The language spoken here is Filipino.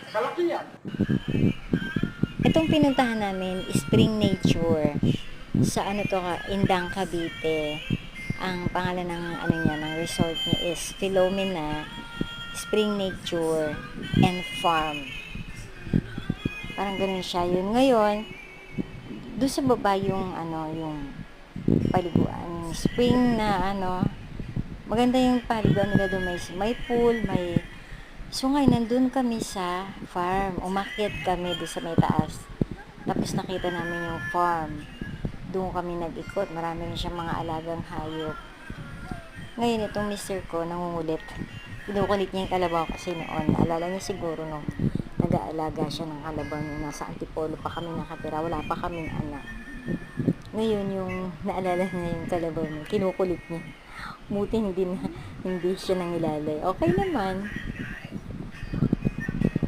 Kalaki yan. Itong pinuntahan namin, Spring Nature. Sa ano to ka, Indang, Cavite. Ang pangalan ng ano niya, ng resort niya is Philomena Spring Nature and Farm. Parang ganun siya. Yun ngayon, doon sa baba yung ano, yung paliguan, yung spring na ano, maganda yung paliguan nila doon. May pool, may so ngayon, nandun kami sa farm. Umakyat kami doon sa may taas. Tapos nakita namin yung farm. Doon kami nag-ikot. Marami rin siyang mga alagang hayop. Ngayon, itong mister ko, nangungulit. Kinukulit niya yung kalabaw kasi noon. Naalala niya siguro nung nag-aalaga siya ng kalabaw nung nasa Antipolo pa kami nakatira. Wala pa kaming anak. Ngayon, yung naalala niya yung kalabaw niya. Kinukulit niya. Buti hindi siya nangilalay. Okay naman.